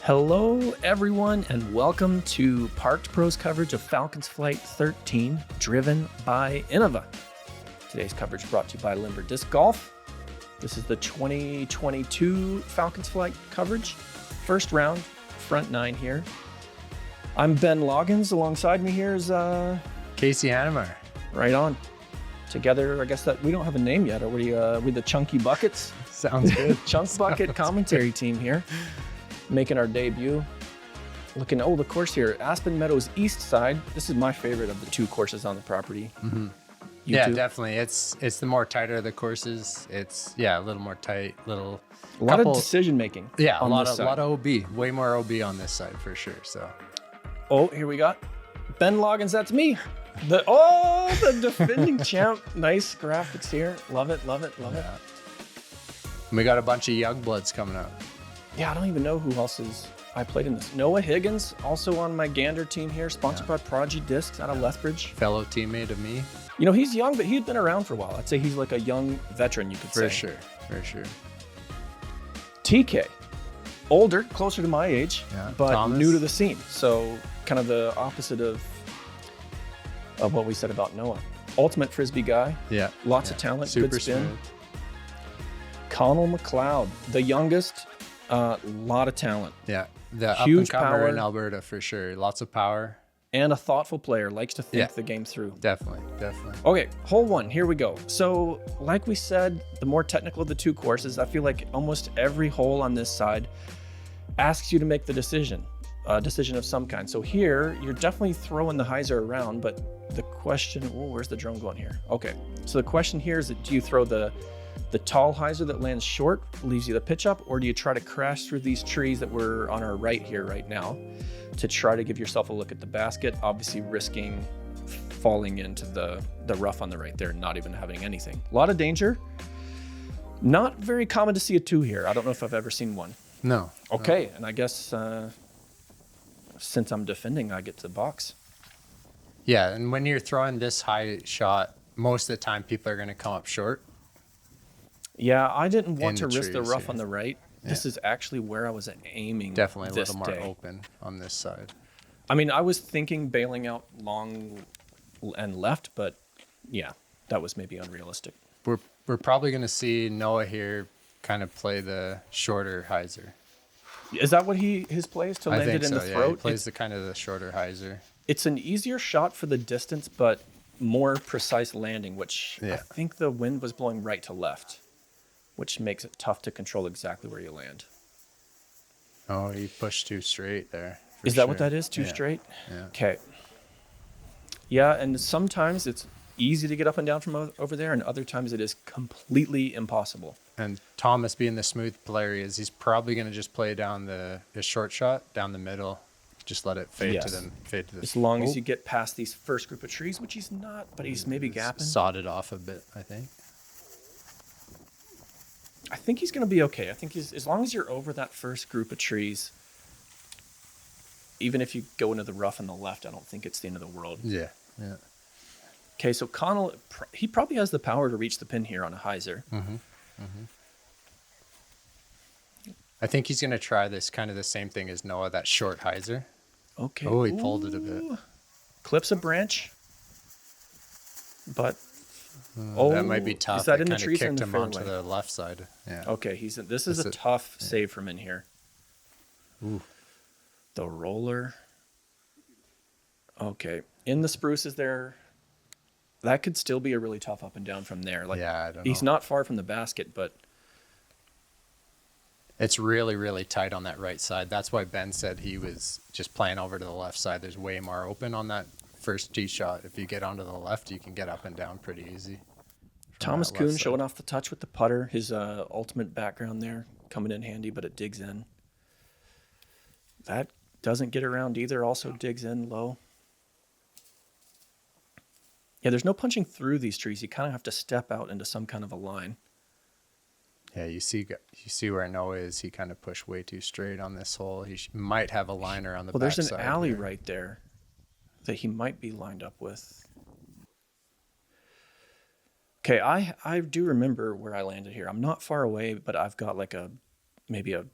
Hello, everyone, and welcome to Parked Pro's coverage of Falcons Flight 13, driven by Innova. Today's coverage brought to you by Limber Disc Golf. This is the 2022 Falcons Flight coverage. First round, front nine here. I'm Ben Loggains. Alongside me here is Casey Hannemer. Right on. Together, I guess that we don't have a name yet. Are we the Chunky Buckets? Sounds good. Chunk Bucket commentary team here. Making our debut. Looking, the course here, Aspen Meadows East Side. This is my favorite of the two courses on the property. Mm-hmm. Yeah, definitely. It's the more tighter of the courses. It's a little more tight, a lot of decision making. Yeah, a lot of OB, way more OB on this side for sure. So, here we got Ben Loggains. That's me. The defending champ. Nice graphics here. Love it. And we got a bunch of young bloods coming up. Yeah, I don't even know who else I played in this. Noah Higgins, also on my Gander team here, sponsored by Prodigy Discs out of Lethbridge. Fellow teammate of me. You know, he's young, but he'd been around for a while. I'd say he's like a young veteran, you could say. For sure. TK, older, closer to my age, but Thomas. New to the scene. So kind of the opposite of what we said about Noah. Ultimate Frisbee guy. Yeah. Lots of talent, Super good spin. smooth. Connal McLeod, the youngest. Lot of talent. Yeah, the huge up and comer power in Alberta for sure. Lots of power. And a thoughtful player, likes to think the game through. Definitely. Okay, hole one, here we go. So, like we said, the more technical of the two courses, I feel like almost every hole on this side asks you to make the decision, a decision of some kind. So here, you're definitely throwing the hyzer around, but the question, where's the drone going here? Okay, so the question here is, do you throw the tall hyzer that lands short, leaves you the pitch up, or do you try to crash through these trees that we're on our right here right now to try to give yourself a look at the basket, obviously risking falling into the rough on the right there and not even having anything. A lot of danger. Not very common to see a two here. I don't know if I've ever seen one. No. Okay, and I guess since I'm defending, I get to box. Yeah, and when you're throwing this high shot, most of the time people are going to come up short. Yeah, I didn't want to risk the trees, rough on the right. Yeah. This is actually where I was aiming. Definitely a this little more day. open on this side. I mean, I was thinking bailing out long and left, but yeah, that was maybe unrealistic. We're probably going to see Noah here kind of play the shorter hyzer. Is that what his play is, to land it in the throat? He plays the shorter hyzer. It's an easier shot for the distance, but more precise landing, which I think the wind was blowing right to left, which makes it tough to control exactly where you land. Oh, you pushed too straight there. Is that what that is? Too straight? Yeah. Okay. Yeah, and sometimes it's easy to get up and down from over there, and other times it is completely impossible. And Thomas, being the smooth player he is, he's probably going to just play down the short shot, down the middle. Just let it fade to the. As long as you get past these first group of trees, which he's not, but he's maybe gapping. Sawed it off a bit, I think. I think he's going to be okay. I think as long as you're over that first group of trees, even if you go into the rough on the left, I don't think it's the end of the world. Yeah. Okay, so Connal, he probably has the power to reach the pin here on a hyzer. I think he's going to try this kind of the same thing as Noah, that short hyzer. Okay. Oh, he pulled it a bit. Clips a branch, but that might be tough. Is that in the trees? trees or in Kicked the him fairway? onto the left side. Yeah. Okay, this is a tough save from in here. Ooh. The roller. Okay, in the spruces there. That could still be a really tough up and down from there. I don't know. He's not far from the basket, but it's really, really tight on that right side. That's why Ben said he was just playing over to the left side. There's way more open on that first tee shot. If you get onto the left, you can get up and down pretty easy. Thomas Kuhn showing off the touch with the putter. His ultimate background there coming in handy, but it digs in. That doesn't get around either. Also digs in low. Yeah, there's no punching through these trees. You kind of have to step out into some kind of a line. Yeah, you see where Noah is. He kind of pushed way too straight on this hole. He might have a liner on the back side. Well, there's an alley right there that he might be lined up with. Okay, I do remember where I landed here. I'm not far away, but I've got like maybe a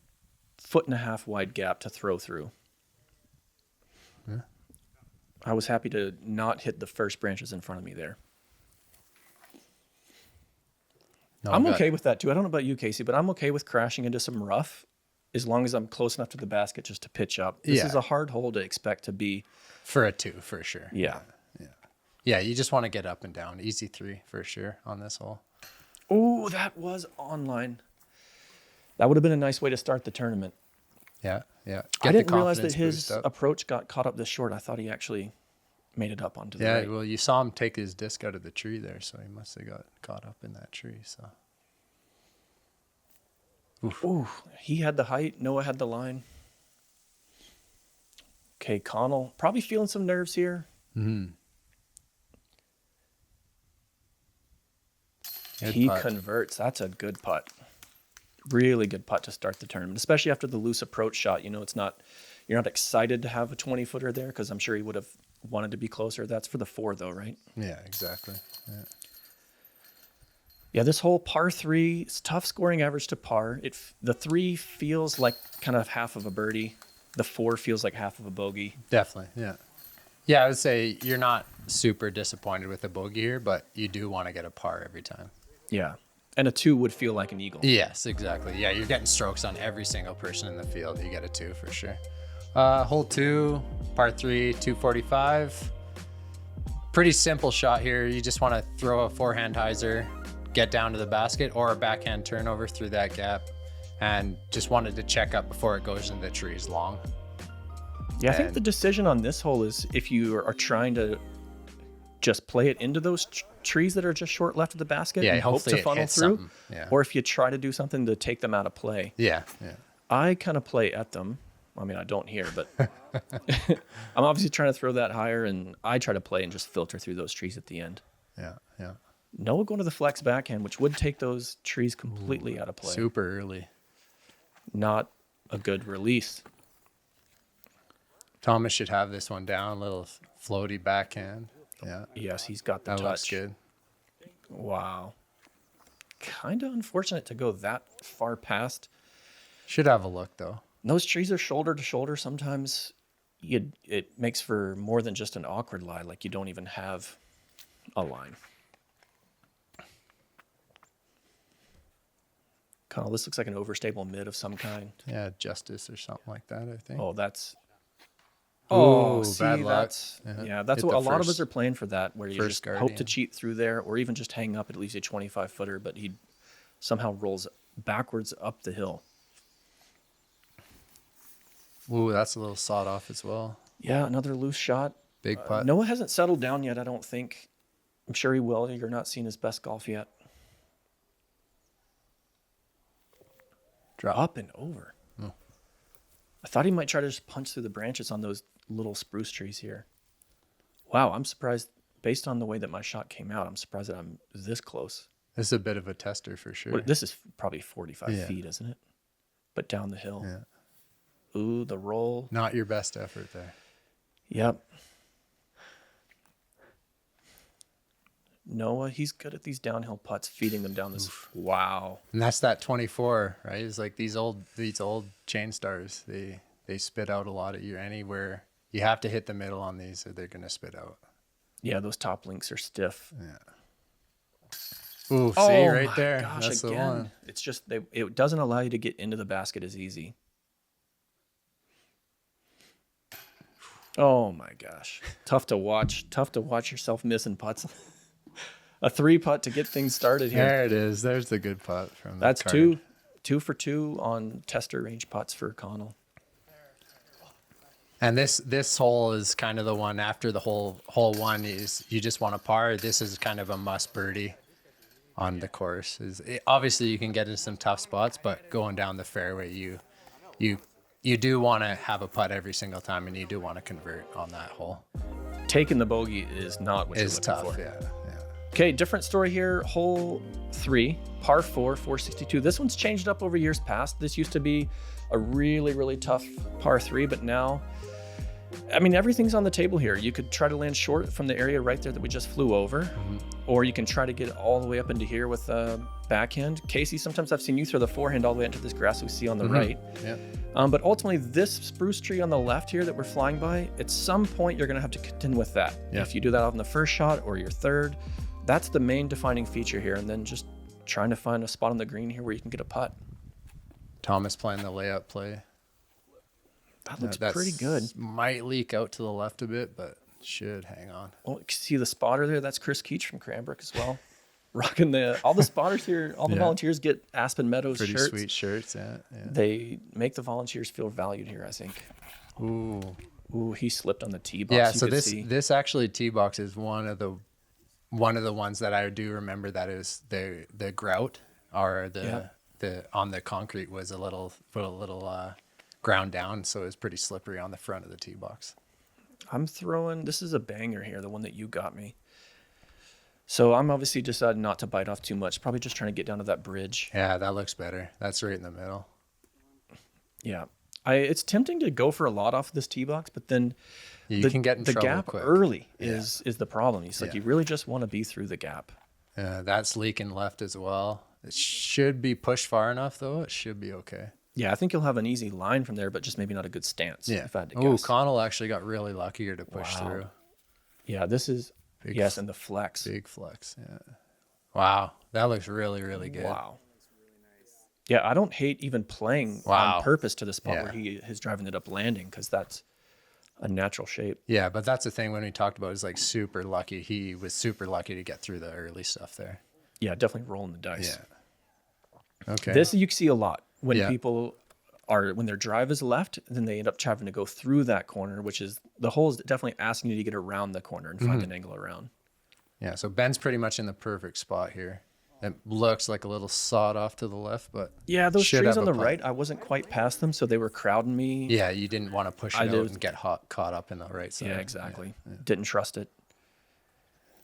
1.5 foot wide gap to throw through. Yeah. I was happy to not hit the first branches in front of me there. No, I'm okay with that too. I don't know about you, Casey, but I'm okay with crashing into some rough as long as I'm close enough to the basket just to pitch up. This is a hard hole to expect to be. For a 2, for sure. Yeah. Yeah, you just want to get up and down. Easy 3 for sure on this hole. Oh, that was online. That would have been a nice way to start the tournament. Yeah, yeah. I didn't realize that his approach got caught up this short. I thought he actually made it up onto the right. Yeah, well, you saw him take his disc out of the tree there, so he must have got caught up in that tree. So. Ooh, he had the height. Noah had the line. Okay, Connal probably feeling some nerves here. Mm-hmm. He converts. That's a good putt. Really good putt to start the tournament, especially after the loose approach shot. You know, you're not excited to have a 20-footer there because I'm sure he would have wanted to be closer. That's for the 4 though, right? Yeah, exactly. Yeah, this whole par 3, it's tough scoring average to par. The 3 feels like kind of half of a birdie. The 4 feels like half of a bogey. Definitely, yeah. Yeah, I would say you're not super disappointed with a bogey here, but you do want to get a par every time. Yeah, and a 2 would feel like an eagle. Yes, exactly. Yeah, you're getting strokes on every single person in the field. You get a 2 for sure. Hole 2, par 3, 245. Pretty simple shot here. You just want to throw a forehand hyzer, get down to the basket, or a backhand turnover through that gap, and just wanted to check up before it goes into the trees long. Yeah, I think the decision on this hole is if you are trying to just play it into those trees that are just short left of the basket and hope to funnel through, or if you try to do something to take them out of play. Yeah. I kind of play at them. I mean, I don't here, but I'm obviously trying to throw that higher, and I try to play and just filter through those trees at the end. Yeah. Noah going to the flex backhand, which would take those trees completely out of play. Super early. Not a good release. Thomas should have this one down, a little floaty backhand. Yeah. Yes, he's got the touch. That looks good. Wow. Kind of unfortunate to go that far past. Should have a look, though. Those trees are shoulder to shoulder. Sometimes it makes for more than just an awkward lie, like you don't even have a line. Connal, this looks like an overstable mid of some kind. Yeah, Justice or something like that, I think. Oh, that's... Oh, see, bad luck. That's what a lot of us are playing for, that, where you just guardian. hope to cheat through there, or even just hang up at least a 25-footer, but he somehow rolls backwards up the hill. Ooh, that's a little sawed off as well. Yeah, another loose shot. Big putt. Noah hasn't settled down yet, I don't think. I'm sure he will. You're not seeing his best golf yet. Drop up and over. Oh. I thought he might try to just punch through the branches on those little spruce trees here. Wow, I'm surprised. Based on the way that my shot came out, I'm surprised that I'm this close. This is a bit of a tester for sure. This is probably 45 feet, isn't it? But down the hill. Yeah. Ooh, the roll. Not your best effort there. Yep. Noah, he's good at these downhill putts, feeding them down this. Oof. Wow. And that's that 24, right? It's like these old chain stars. They spit out a lot of anywhere. You have to hit the middle on these, or they're gonna spit out. Yeah, those top links are stiff. Yeah. Ooh, see right there. Gosh, that's again, the one. It's just it doesn't allow you to get into the basket as easy. Oh my gosh. Tough to watch yourself missing putts. A 3-putt to get things started here. There it is. There's the good putt from that That's card. two for 2 on tester range putts for Connal. And this hole is kind of the one after the hole 1 is you just want a par. This is kind of a must birdie on the course. Obviously you can get into some tough spots, but going down the fairway, you do want to have a putt every single time, and you do want to convert on that hole. Taking the bogey is not what you're looking tough, for. Yeah. Okay, different story here. Hole 3, par 4, 462. This one's changed up over years past. This used to be a really, really tough par 3, but now, I mean, everything's on the table here. You could try to land short from the area right there that we just flew over, or you can try to get all the way up into here with a backhand. Casey, sometimes I've seen you throw the forehand all the way into this grass we see on the right. Yeah. But ultimately, this spruce tree on the left here that we're flying by, at some point you're going to have to contend with that. Yeah. If you do that on the first shot or your third, that's the main defining feature here. And then just trying to find a spot on the green here where you can get a putt. Thomas playing the layup play. That looks pretty good. Might leak out to the left a bit, but should hang on. Oh, you see the spotter there? That's Chris Keach from Cranbrook as well. Rocking all the spotters here, all the volunteers get Aspen Meadows Pretty shirts. sweet shirts, yeah. They make the volunteers feel valued here, I think. Ooh, he slipped on the tee box. Yeah, so this actually tee box is one of the ones that I do remember that is the grout or the on the concrete was a little ground down, so it was pretty slippery on the front of the tee box. This is a banger here, the one that you got me. So I'm obviously decided not to bite off too much. Probably just trying to get down to that bridge. Yeah, that looks better. That's right in the middle. Yeah. It's tempting to go for a lot off this tee box, but then you can get in the trouble gap quick. early is the problem. It's like you really just want to be through the gap. That's leaking left as well. It should be pushed far enough, though. It should be okay. Yeah, I think you'll have an easy line from there, but just maybe not a good stance. Yeah. If I had to Oh, guess. Connal actually got really lucky here to push through. Yeah, this is and the flex. Big flex. Yeah. Wow, that looks really, really good. Wow. Yeah, I don't hate even playing on purpose to the spot where he is driving it up landing, because that's a natural shape. Yeah, but that's the thing when we talked about is like super lucky. He was super lucky to get through the early stuff there. Yeah, definitely rolling the dice. Yeah. Okay. This you can see a lot when people when their drive is left, then they end up having to go through that corner, which is the hole is definitely asking you to get around the corner and find an angle around. Yeah, so Ben's pretty much in the perfect spot here. It looks like a little sawed off to the left, but yeah, those trees on the right, I wasn't quite past them, so they were crowding me. Yeah, you didn't want to push it out and get caught up in the right side. Yeah, exactly. Yeah. Didn't trust it.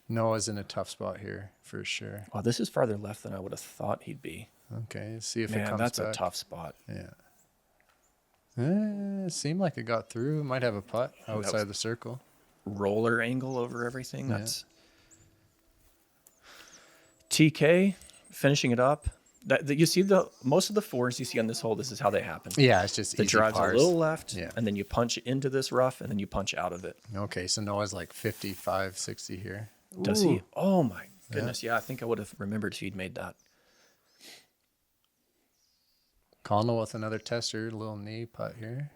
Noah's in a tough spot here for sure. Wow, this is farther left than I would have thought he'd be. Okay, let's see if it comes that's back. a tough spot. Yeah. It seemed like it got through. Might have a putt outside the circle. Roller angle over everything. That's TK finishing it up. That you see most of the fours you see on this hole. This is how they happen. Yeah, it's just the easy drive's pars. A little left, and then you punch into this rough, and then you punch out of it. Okay, so Noah's like 55, 60 here. Does he? Oh my goodness! Yeah, I think I would have remembered if he'd made that. Connal with another tester, little knee putt here.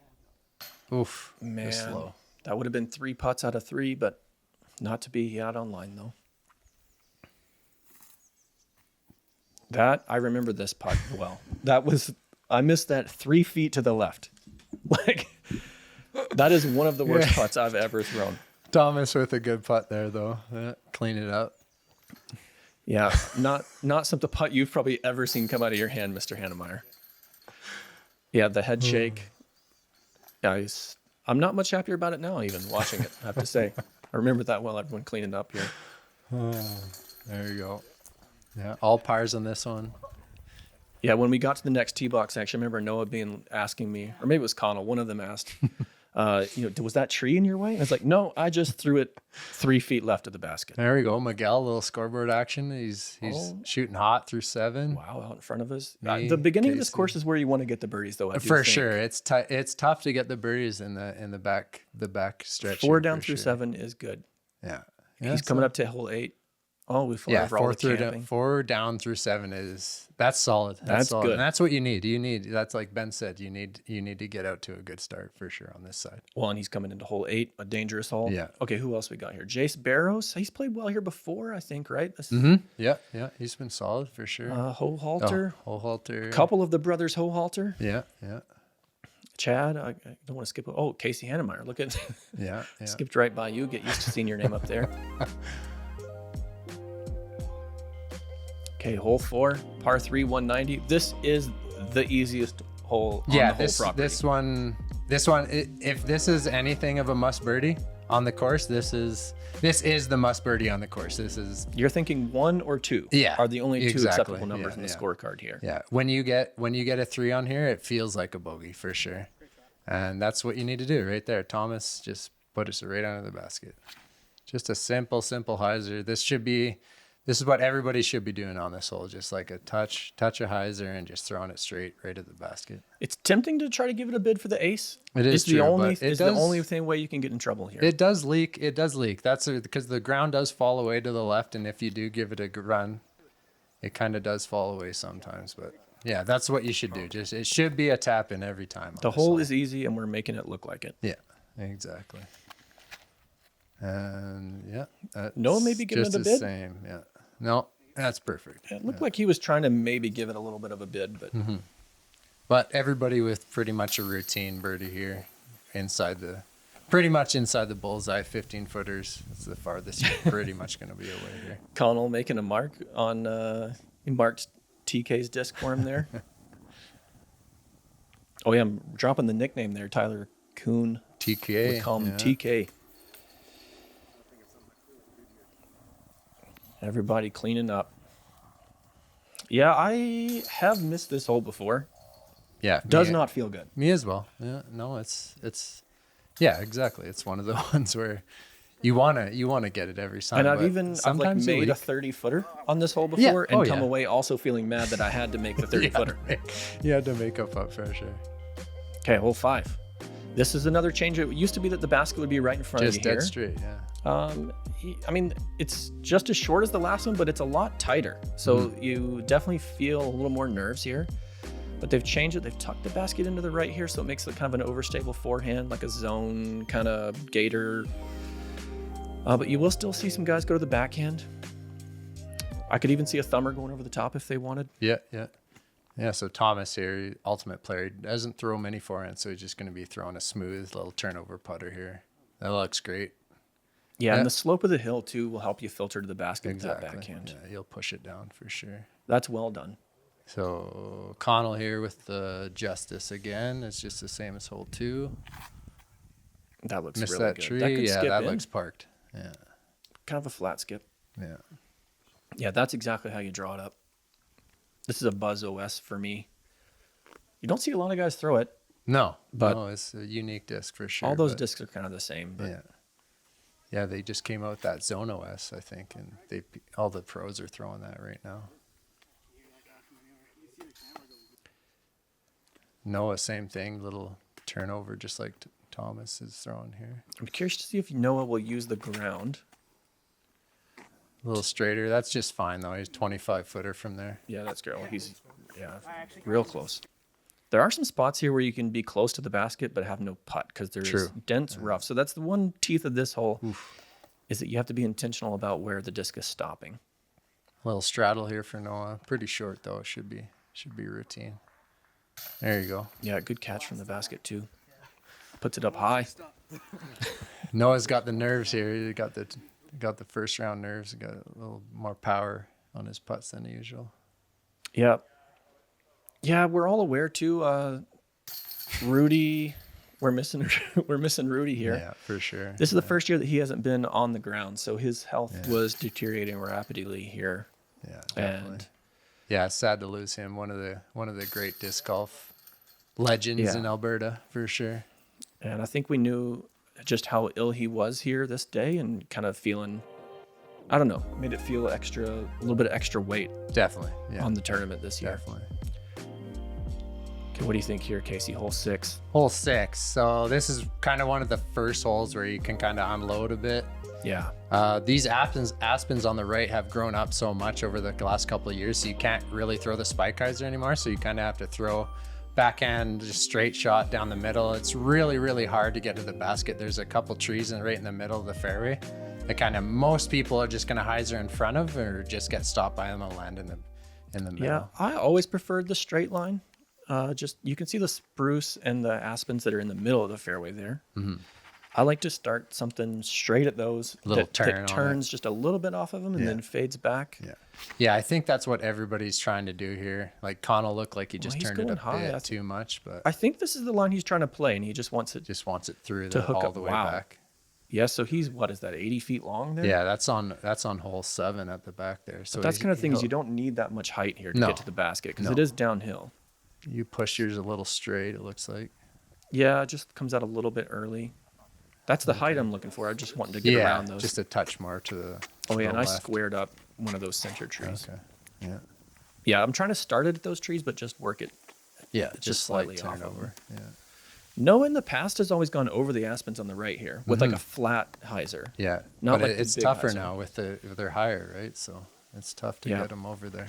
Oof, man, slow. That would have been 3 putts out of 3, but not to be out online though. That I remember this putt well. I missed that 3 feet to the left. Like that is one of the worst putts I've ever thrown. Thomas with a good putt there though. Clean it up. Yeah, not some putt you've probably ever seen come out of your hand, Mr. Hannemeyer. Yeah, the head shake. Yeah, I'm not much happier about it now, even watching it, I have to say. I remember that well, everyone cleaning up here. There you go. Yeah, all pars on this one. Yeah, when we got to the next tee box, actually, I remember Noah asking me, or maybe it was Connal, one of them asked, was that tree in your way? And I was like, no, I just threw it 3 feet left of the basket. There we go. Miguel, little scoreboard action. He's shooting hot through 7. Wow, out in front of us. The beginning of this course is where you want to get the birdies, though. For sure, it's tough to get the birdies in the back stretch. 4 down through 7 is good. Yeah, he's coming up to hole 8. Oh, we flew over all the camping. 4 down through 7 that's solid. That's solid. Good. And that's what you need. That's like Ben said. You need to get out to a good start for sure on this side. Well, and he's coming into hole 8, a dangerous hole. Yeah. Okay, who else we got here? Jace Barrows. He's played well here before, I think, right? Yeah. He's been solid for sure. Ho-Halter. Ho-Halter. A couple of the brothers Ho-Halter. Yeah. Chad. I don't want to skip. Oh, Casey Hannemeyer. Look at. Yeah. Skipped right by you. Get used to seeing your name up there. Okay, hole 4, par 3, 190. This is the easiest hole on the whole property. This one, if this is anything of a must birdie on the course, this is the must birdie on the course. You're thinking 1 or 2 are the only two acceptable numbers in the scorecard here. Yeah, when you get a 3 on here, it feels like a bogey for sure, and that's what you need to do right there. Thomas just put us right under the basket. Just a simple hyzer. This should be This is what everybody should be doing on this hole. Just like a touch a hyzer and just throwing it straight right at the basket. It's tempting to try to give it a bid for the ace. It is It's true, the only, but it it's does, the only thing way you can get in trouble here. It does leak. It does leak. That's because the ground does fall away to the left, and if you do give it a run, it kind of does fall away sometimes. But yeah, that's what you should do. Just it should be a tap in every time. The hole is easy, and we're making it look like it. Yeah, exactly. And yeah, Noah may be giving just it a the bid. same. Yeah, no, that's perfect. It looked like he was trying to maybe give it a little bit of a bid, but But everybody with pretty much a routine birdie here, pretty much inside the bullseye, 15 footers. It's the farthest you're pretty much going to be away here. Connal making a mark on he marked TK's disc for him there. Oh yeah, I'm dropping the nickname there, Tyler Kuhn. TK. We call him yeah. TK. Everybody cleaning up. Yeah, I have missed this hole before. Yeah, Does not feel good. Me as well. Yeah, no, it's yeah, exactly. It's one of the ones where you wanna get it every time. And I've but like sometimes you made a leak. 30-footer on this hole before and come yeah. away also feeling mad that I had to make the 30-footer. You had to make up for sure. Okay, hole 5. This is another change. It used to be that the basket would be right in front Just of you dead here. straight. Yeah. I mean, it's just as short as the last one, but it's a lot tighter. So you definitely feel a little more nerves here. But they've changed it. They've tucked the basket into the right here, so it makes it kind of an overstable forehand, like a zone kind of gator. But you will still see some guys go to the backhand. I could even see a thumber going over the top if they wanted. Yeah. So Thomas here, ultimate player, he doesn't throw many forehands, so he's just going to be throwing a smooth little turnover putter here. That looks great. Yeah, and the slope of the hill, too, will help you filter to the basket with that Exactly. backhand. Yeah, you'll push it down for sure. That's well done. So Connal here with the justice again. It's just the same as hole 2. That looks Missed really that good. tree. That could Yeah, skip that in. looks parked. Yeah. Kind of a flat skip. Yeah. Yeah, that's exactly how you draw it up. This is a Buzz OS for me. You don't see a lot of guys throw it. No, But it's a unique disc for sure. All those but discs are kind of the same. But yeah, they just came out with that Zone OS, I think, and all the pros are throwing that right now. Noah, same thing, little turnover, just like Thomas is throwing here. I'm curious to see if Noah will use the ground. A little straighter. That's just fine, though. He's 25-footer from there. Yeah, that's great. He's real close. There are some spots here where you can be close to the basket but have no putt because there's True. dense rough. So that's the one teeth of this hole is that you have to be intentional about where the disc is stopping. A little straddle here for Noah. Pretty short, though. It should be routine. There you go. Yeah, good catch from the basket too. Puts it up high. Noah's got the nerves here. He got the first round nerves. He got a little more power on his putts than usual. Yeah. Yeah, we're all aware too. Rudy, we're missing Rudy here. Yeah, for sure. This is the first year that he hasn't been on the ground, so his health was deteriorating rapidly here. Yeah, definitely. And yeah, it's sad to lose him. One of the great disc golf legends in Alberta for sure. And I think we knew just how ill he was here this day, and kind of feeling, I don't know, made it feel a little bit of extra weight Definitely. Yeah. on the tournament this year. Definitely. Okay, what do you think here, Casey? Hole 6. Hole 6. So this is kind of one of the first holes where you can kind of unload a bit. Yeah. These aspens on the right have grown up so much over the last couple of years, so you can't really throw the spike hyzer anymore. So you kind of have to throw backhand, just straight shot down the middle. It's really, really hard to get to the basket. There's a couple trees right in the middle of the fairway that kind of most people are just going to hyzer in front of, or just get stopped by them and land in the middle. Yeah, I always preferred the straight line. Just you can see the spruce and the aspens that are in the middle of the fairway there. Mm-hmm. I like to start something straight at those that turns just a little bit off of them and then fades back. Yeah, I think that's what everybody's trying to do here. Like Connal looked like he just he's turned it going a high. bit too much, but I think this is the line he's trying to play, and he just wants it through to hook all up the way wow. back. Yeah, so he's, what is that, 80 feet long there? Yeah, that's on hole 7 at the back there. So but that's kind of things you don't need that much height here to get to the basket because it is downhill. You push yours a little straight, it looks like. Yeah, it just comes out a little bit early. That's the height I'm looking for. I just wanted to get around those. Just a touch more to the and I left. squared up one of those center trees. Okay. Yeah. Yeah, I'm trying to start it at those trees, but just work it. Yeah, just slightly turn off of over. Yeah. Noah in the past has always gone over the aspens on the right here with like a flat hyzer. Yeah. Not But like the it's big tougher hyzer. now with they're higher, right? So it's tough to Yeah. get them over there.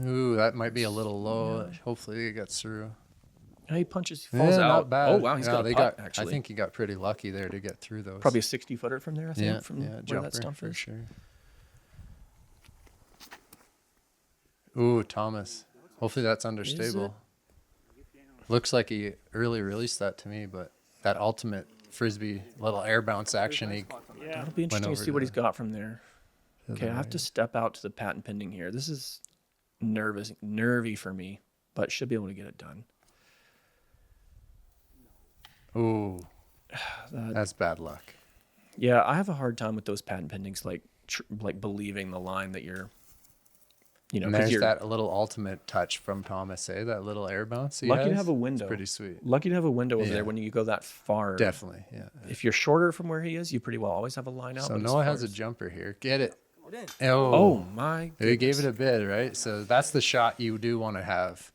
Ooh, that might be a little low. Yeah. Hopefully it gets through. He punches, he falls Yeah, out. not bad. Oh wow, he's got a putt, actually. I think he got pretty lucky there to get through those. Probably a 60-footer from there, I think, yeah, from where jumper that stump for is. sure. Ooh, Thomas. Hopefully that's understable. Looks like he early released that to me, but that ultimate frisbee little air bounce action, he That'll be interesting to over see what to he's got from there. to Okay, the I have to right. step out to the patent pending here. This is nervy for me, but should be able to get it done. Ooh, That- that's bad luck. Yeah, I have a hard time with those patent pendings, like believing the line that you're, And because there's you're that little ultimate touch from Thomas, that little air bounce. He lucky to has. have a It's window. pretty sweet. Lucky to have a window over Yeah. there when you go that far. Definitely, yeah. If you're shorter from where he is, you pretty well always have a line out. So but as Noah far has a as- jumper here. Get it. Oh Oh, my! he gave goodness. it a bid, right? So that's the shot you do want to have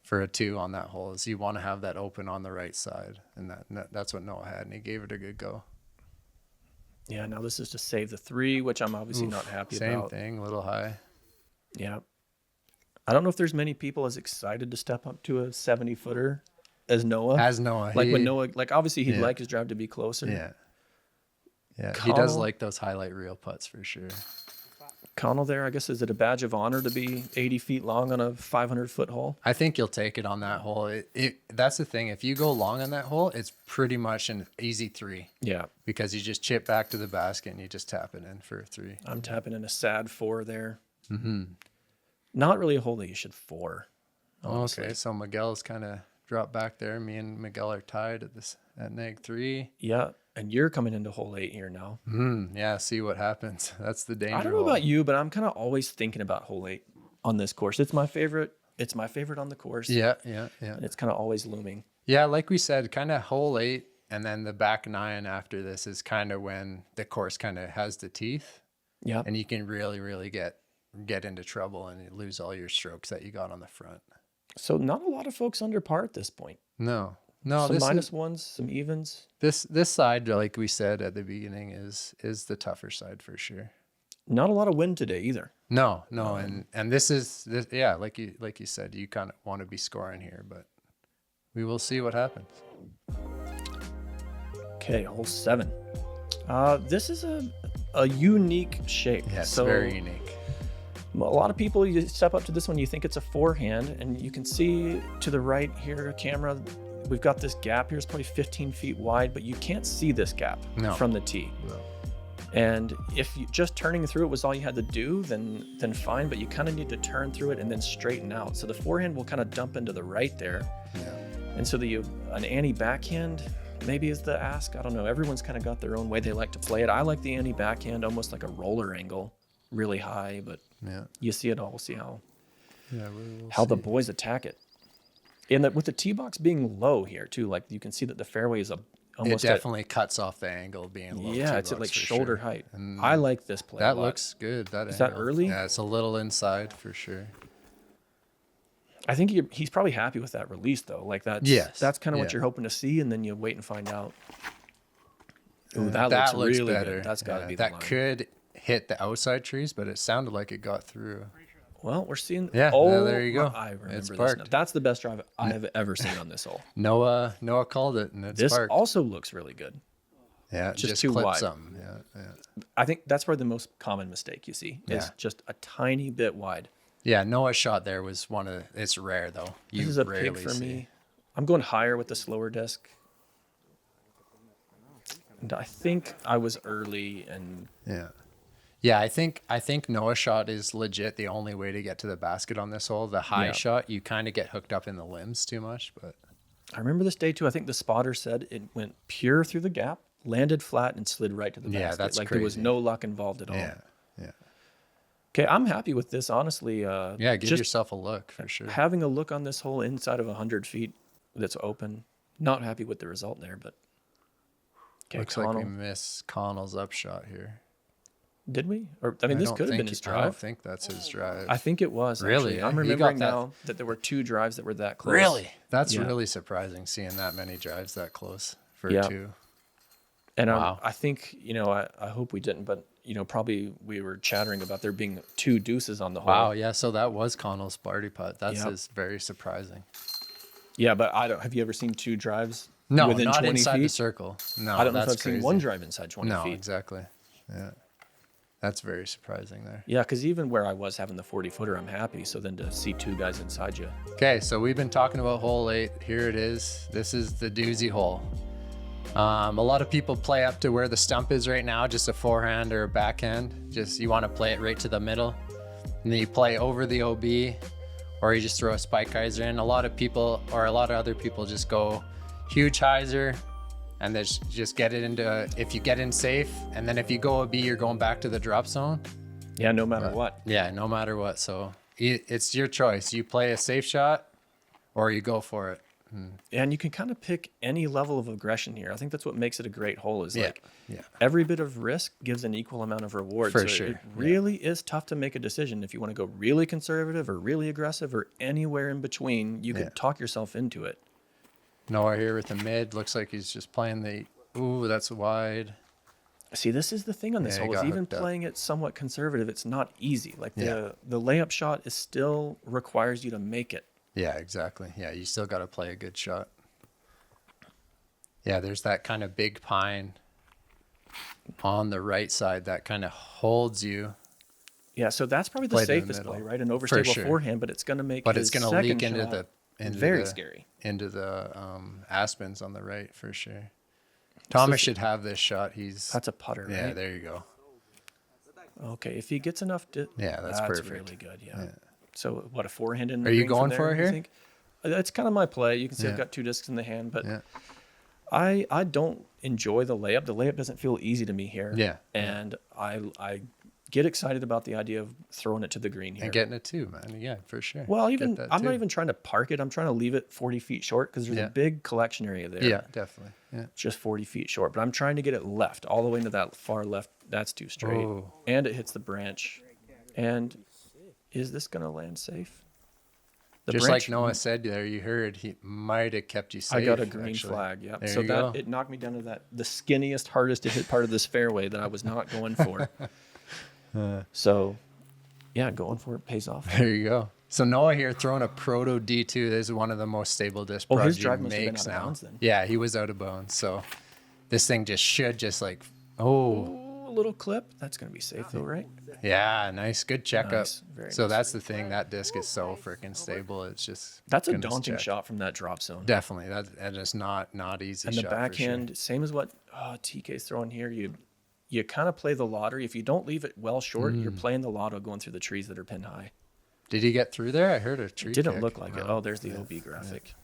for a 2 on that hole. Is you want to have that open on the right side, and that's what Noah had, and he gave it a good go. Yeah, now this is to save the 3, which I'm obviously not happy Same about. thing, a little high. Yeah. I don't know if there's many people as excited to step up to a 70-footer as Noah. As Noah, like when he- Noah, like obviously he'd Yeah. like his drive to be closer. Yeah. Yeah, he does Connal- like those highlight reel putts for sure. Connal there, I guess, is it a badge of honor to be 80 feet long on a 500-foot hole? I think you'll take it on that hole. That's the thing. If you go long on that hole, it's pretty much an easy 3 Yeah. because you just chip back to the basket and you just tap it in for a 3. I'm tapping in a sad 4 there. Mm-hmm. Not really a hole that you should 4. Honestly. Okay, so Miguel's kind of dropped back there. Me and Miguel are tied at neg 3. Yeah, and you're coming into hole 8 here now. Yeah, see what happens. That's the danger. I don't know hole. about you, but I'm kind of always thinking about hole 8 on this course. It's my favorite. It's my favorite on the course. Yeah. And it's kind of always looming. Yeah, like we said, kind of hole 8, and then the back 9 after this is kind of when the course kind of has the teeth, Yeah. and you can really, really get into trouble and you lose all your strokes that you got on the front. So not a lot of folks under par at this point. No, Some this minus ones, some evens. this side, like we said at the beginning, is the tougher side for sure. Not a lot of wind today either. No, and this is yeah, like you said, you kind of want to be scoring here, but we will see what happens. Okay, hole 7. This is a unique shape. Yeah, it's so very unique. a lot of people, you step up to this one, you think it's a forehand, and you can see to the right here, camera, we've got this gap here. It's probably 15 feet wide, but you can't see this gap from the tee. No. And if you just turning through it was all you had to do, then fine, but you kind of need to turn through it and then straighten out. So the forehand will kind of dump into the right there. Yeah. And so an anti-backhand maybe is the ask. I don't know. Everyone's kind of got their own way they like to play it. I like the anti-backhand, almost like a roller angle, really high, but Yeah. you see it all. We'll see how We'll the see. boys attack it. And with the tee box being low here too, like you can see that the fairway is almost it definitely cuts off the angle being low. yeah, tee it's at box like for shoulder sure. height. And I like this play. a that lot. looks good. Is that angle. early? Yeah, it's a little inside for sure. I think he's probably happy with that release though. Like that's kind of what yeah. you're hoping to see, and then you wait and find out. Ooh, that looks really better. good. That's got to Yeah, be the that line. could hit the outside trees, but it sounded like it got through. Well, we're seeing. Yeah, Oh, there you go. I remember It's this. parked. Now. That's the best drive I have ever seen on this hole. Noah called it, and it's This parked. also looks really good. Yeah, just just too clip wide. something. Yeah. I think that's probably the most common mistake you see is Yeah. just a tiny bit wide. Yeah, Noah's shot there was it's rare though. This is a pig rarely for see. me. I'm going higher with the slower disc. And I think I was early and Yeah. Yeah, I think Noah's shot is legit the only way to get to the basket on this hole. The high Yeah. shot, you kind of get hooked up in the limbs too much, but I remember this day too. I think the spotter said it went pure through the gap, landed flat, and slid right to the basket. Yeah, that's like there was crazy. no luck involved at all. yeah. Okay, I'm happy with this, honestly. Yeah, give just yourself a look for sure. having a look on this hole inside of 100 feet that's open. Not happy with the result there, but okay, Looks like we Connal. miss Connell's upshot here. Did we? Or I mean, this could have been his I don't drive. think that's his drive. I think it was. Really? Actually. I'm You got remembering that- now that there were 2 drives that were that close. Really? That's Yeah. really surprising seeing that many drives that close for Yeah. 2. And Wow. I think, I hope we didn't, but, probably we were chattering about there being 2 deuces on the hole. Wow, yeah, so that was Connal's birdie putt. That's Yep. is very surprising. Yeah, but have you ever seen 2 drives No, within not 20 inside feet? the circle. No, I don't know if that's I've crazy. seen 1 drive inside 20 No, feet. exactly. Yeah. That's very surprising there. Yeah, because even where I was having the 40-footer, I'm happy. So then to see 2 guys inside you. Okay, so we've been talking about hole 8. Here it is. This is the doozy hole. A lot of people play up to where the stump is right now, just a forehand or a backhand. Just you want to play it right to the middle. And then you play over the OB, or you just throw a spike hyzer in. A lot of people, or a lot of other people, just go huge hyzer and then just get it into, if you get in safe, and then if you go OB, you're going back to the drop zone. Yeah, no matter what. Yeah, no matter what. So it's your choice. You play a safe shot or you go for it. And you can kind of pick any level of aggression here. I think that's what makes it a great hole is like yeah. every bit of risk gives an equal amount of reward. For so sure, It really is tough to make a decision. If you want to go really conservative or really aggressive or anywhere in between, you could talk yourself into it. Noah here with the mid. Looks like he's just playing ooh, that's wide. See, this is the thing on this Yeah, he hole is got even hooked up. playing it somewhat conservative, it's not easy. Like Yeah. the layup shot is still requires you to make it. Yeah, exactly. Yeah, you still got to play a good shot. Yeah, there's that kind of big pine on the right side that kind of holds you, Yeah, so that's probably the Played in the safest middle. play, right? An overstable sure. forehand, but it's going to make but his it's going to second leak into shot the very scary. into the aspens on the right for sure. Thomas So- should have this shot. That's a putter, Yeah, right? there you go. Okay, if he gets enough, Yeah, that's perfect. really good. Yeah. So what a forehand in? The Are you green from going there, for it you here? think? That's kind of my play. You can see I've Yeah. got 2 discs in the hand, but Yeah. I don't enjoy the layup. The layup doesn't feel easy to me here. Yeah. And I get excited about the idea of throwing it to the green here. And getting it too, man. Yeah, for sure. Well, Get even that I'm not too. even trying to park it. I'm trying to leave it 40 feet short because there's Yeah. a big collection area there. Yeah, definitely. Yeah. Just 40 feet short, but I'm trying to get it left, all the way into that far left. That's too straight. Oh. And it hits the branch. And is this going to land safe? The Just branch- like Noah said there, you heard he might have kept you safe. I got a green actually. flag. Yeah. There So you that go. it knocked me down to the skinniest, hardest to hit part of this fairway that I was not going for. So, yeah, going for it pays off. There you go. So Noah here throwing a proto D2. This is one of the most stable disc Oh, his Prodigy drive must have been makes out of now. bounds then. Yeah, he was out of bounds. So this thing should like, oh, Ooh, a little clip. That's going to be safe though, right? yeah, nice, good checkup. Nice, very So nice. that's the thing. That disc is so freaking stable. It's just That's a goodness daunting check. shot from that drop zone. Definitely, that is not easy. And the shot for sure. backhand, same as what TK's throwing here. You kind of play the lottery. If you don't leave it well short, you're playing the lotto going through the trees that are pin high. Did he get through there? I heard a tree. It didn't kick. look like it. No. Oh, there's the OB graphic.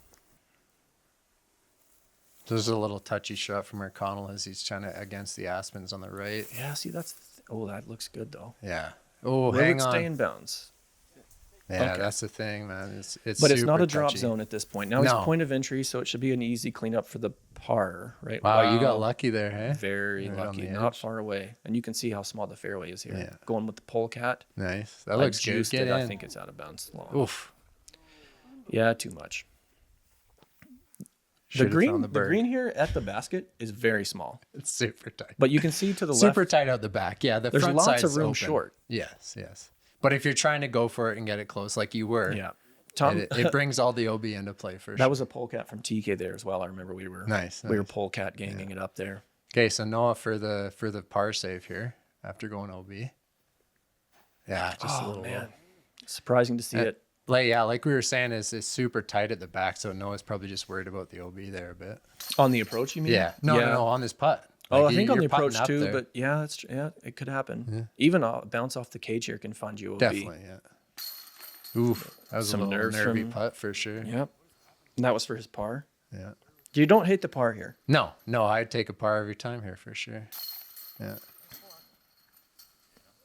There's a little touchy shot from our Connal as he's trying to against the aspens on the right. Yeah, see, oh, that looks good though. Yeah. Oh, Will hang it on. stay in bounds? Yeah, Okay. that's the thing, man. It's But it's not super a drop touchy. zone at this point. Now he's No. point of entry, so it should be an easy cleanup for the par, right? Wow, you got lucky there, hey? Very Right on lucky. the Not edge. far away. And you can see how small the fairway is here. Yeah. Going with the polecat. Nice. That I looks good. juiced Get it. in. I think it's out of bounds. Long. Oof. Yeah, too much. Should've The thrown the bird. green here at the basket is very small, It's super tight. but you can see to the Super left. tight out the back. Yeah, the There's front lots of side's room open. short. Yes, yes. But if you're trying to go for it and get it close like you were, Yeah, Tom. it brings all the OB into play for sure. That was a polecat from TK there as well. I remember we were Nice, We were nice. polecat ganging it up there. Okay, so Noah for the par save here after going OB. Yeah, just a Oh little man, surprising to see it. like we were saying, is super tight at the back, so Noah's probably just worried about the OB there a bit. On the approach, you mean? Yeah, no, on this putt. Oh, Like, I think on the you're putting approach up too, there. but yeah, it could happen. Even a bounce off the cage here can find you OB. Definitely, yeah. Oof, that was Some a little nerves nervy from- putt for sure. Yep. And that was for his par. Yeah. You don't hate the par here. No, I'd take a par every time here for sure. Yeah.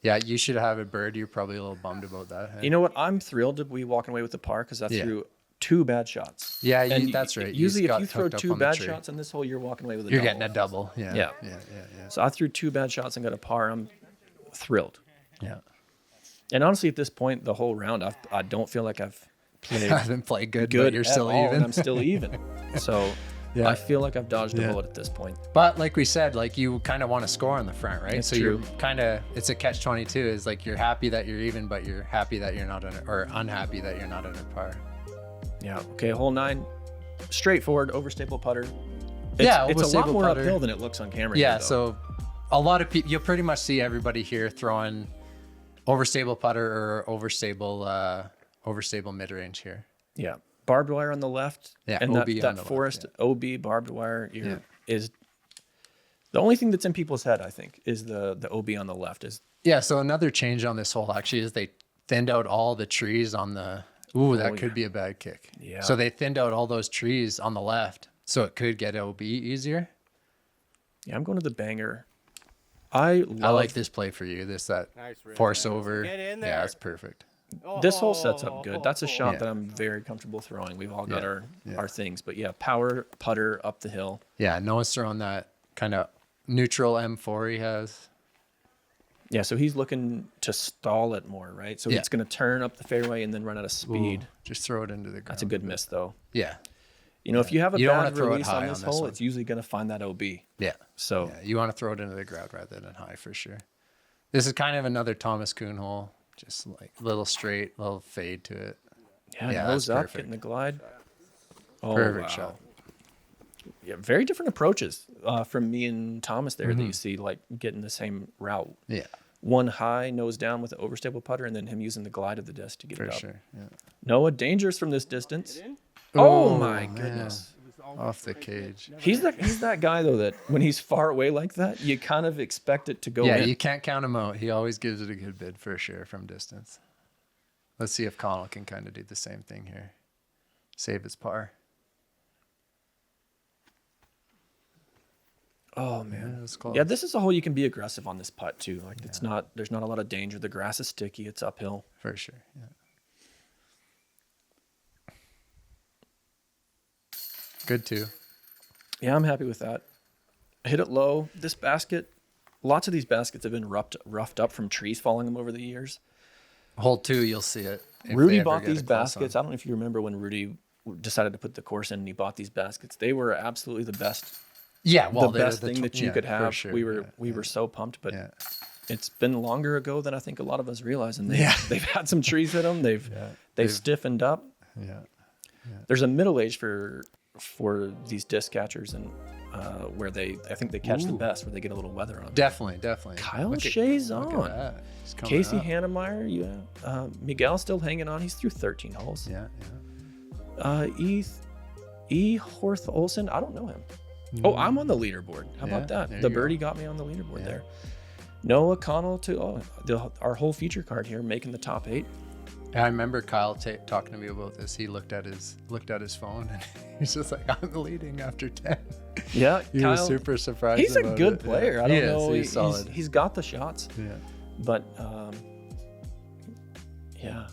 Yeah, you should have a bird. You're probably a little bummed about that. Hey? You know what? I'm thrilled to be walking away with the par because I Yeah. threw 2 bad shots. Yeah, And that's right. You Usually, just if got you throw hooked up 2 on the bad tree. shots in this hole, you're walking away with a You're double. getting a double. Yeah. Yeah. Yeah. So I threw 2 bad shots and got a par. I'm thrilled. Yeah. And honestly, at this point, the whole round, I don't feel like I've played I haven't played good, good but you're at still all, even. and I'm still even. So Yeah. I feel like I've dodged a Yeah. bullet at this point. But like we said, like you kind of want to score on the front, right? It's so true. you're kind of, it's a catch-22. Is like you're happy that you're even, but you're happy that you're not under, or unhappy that you're not under par. Yeah. Okay. Hole 9, straightforward, overstaple putter. Yeah, It's a lot overstaple more putter. uphill than it looks on camera. Yeah, here, though. so a lot of people, you'll pretty much see everybody here throwing overstable putter or overstable mid-range here. Yeah. Barbed wire on the left. Yeah, And OB that on the left, forest OB barbed wire Yeah. is the only thing that's in people's head, I think, is the OB on the left. Is Yeah, so another change on this hole actually is they thinned out all the trees on the, that could be a bad kick. Yeah. So they thinned out all those trees on the left, so it could get OB easier. Yeah, I'm going to the banger. I like this play for you. That Nice rim, force Dennis. over. Get in Yeah, there. that's perfect. This hole sets up good. That's a shot Yeah. that I'm very comfortable throwing. We've all got Yeah. our Yeah. things, but yeah, power putter up the hill. Yeah, Noah's throwing that kind of neutral M4 he has. Yeah, so he's looking to stall it more, right? So Yeah. it's going to turn up the fairway and then run out of speed. Ooh, just throw it into the ground. That's a good miss, though. Yeah. You know, if you have a You don't bad wanna throw it release high on this on this hole, one. it's usually going to find that OB. Yeah. So Yeah, you want to throw it into the ground rather than high for sure. This is kind of another Thomas Kuhn hole. Just like little straight, little fade to it. yeah, Yeah, nose that's up, perfect. getting the glide. Oh, Perfect wow. shot. Yeah, very different approaches from me and Thomas there Mm-hmm. that you see, like getting the same route. Yeah, One high, nose down with the overstable putter, and then him using the glide of the disc to get for it up. sure. Yeah. Noah, dangerous from this distance. in? Oh, Oh, my man. goodness. Off the cage. He's that guy though that when he's far away like that, you kind of expect it to go Yeah, in. you can't count him out. He always gives it a good bid for sure from distance. Let's see if Connal can kind of do the same thing here. Save his par. Oh Yeah, man. it was close. Yeah, this is a hole you can be aggressive on this putt too. Like there's not a lot of danger. The grass is sticky. It's uphill. For sure. Yeah. Good too. Yeah, I'm happy with that. Hit it low. This basket, lots of these baskets have been roughed up from trees falling them over the years. Hole 2, you'll see it. if they Rudy ever bought get these a close baskets. one. I don't know if you remember when Rudy decided to put the course in and he bought these baskets. They were absolutely the best Yeah, well, the they're best thing that you yeah, could for have. sure. We were so pumped, but Yeah. it's been longer ago than I think a lot of us realize, and Yeah. they've had some trees hit them. They've They've- stiffened up. Yeah. There's a middle age for these disc catchers, and where I think they catch the Ooh. best, where they get a little weather on them. Definitely. Kyle Look at- Shea's look at on. that. He's coming Casey up. Hannemeyer, Miguel still hanging on. He's through 13 holes. Yeah, yeah. E. Horth Olsen, I don't know him. Oh, I'm on the leaderboard. How Yeah, about that? there The you go. birdie got me on the leaderboard Yeah. there. Noah Connal too. Oh, our whole feature card here making the top 8. Yeah, I remember Kyle talking to me about this. He looked at his phone and he's just like, "I'm leading after 10." Yeah, He Kyle, was super surprised. he's a about good it. player. Yeah. I don't He is. know. He's solid. He's got the shots, Yeah. but yeah.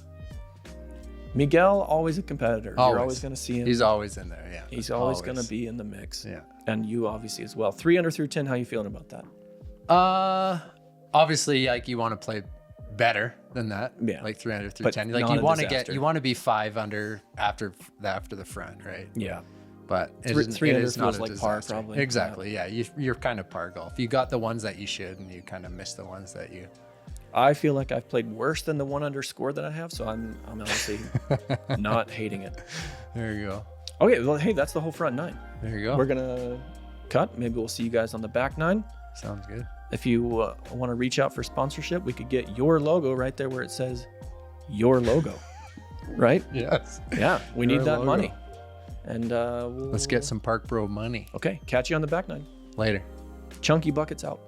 Miguel, always a competitor. You're always going to see him. He's always in there. Yeah. He's always going to be in the mix. Yeah. And you obviously as well. 3 under through 10. How you feeling about that? Obviously, like you want to play better than that. Yeah. Like 3 under through But 10. Like not you a want disaster. you want to be 5 under after the front, right? Yeah. But it Three- isn't- three it under is not feels a like par, disaster. probably. Exactly. Yeah. You're kind of par golf. You got the ones that you should, and you kind of miss the ones that you. I feel like I've played worse than the 1 under score that I have, so I'm honestly not hating it. There you go. Okay, well, hey, that's the whole front 9. There you go. We're gonna cut. Maybe we'll see you guys on the back 9. Sounds good. If you want to reach out for sponsorship, we could get your logo right there where it says your logo, right? Yes. Yeah, we Your need that logo. money. And Let's get some Park Bro money. Okay, catch you on the back 9. Later. Chunky Buckets out.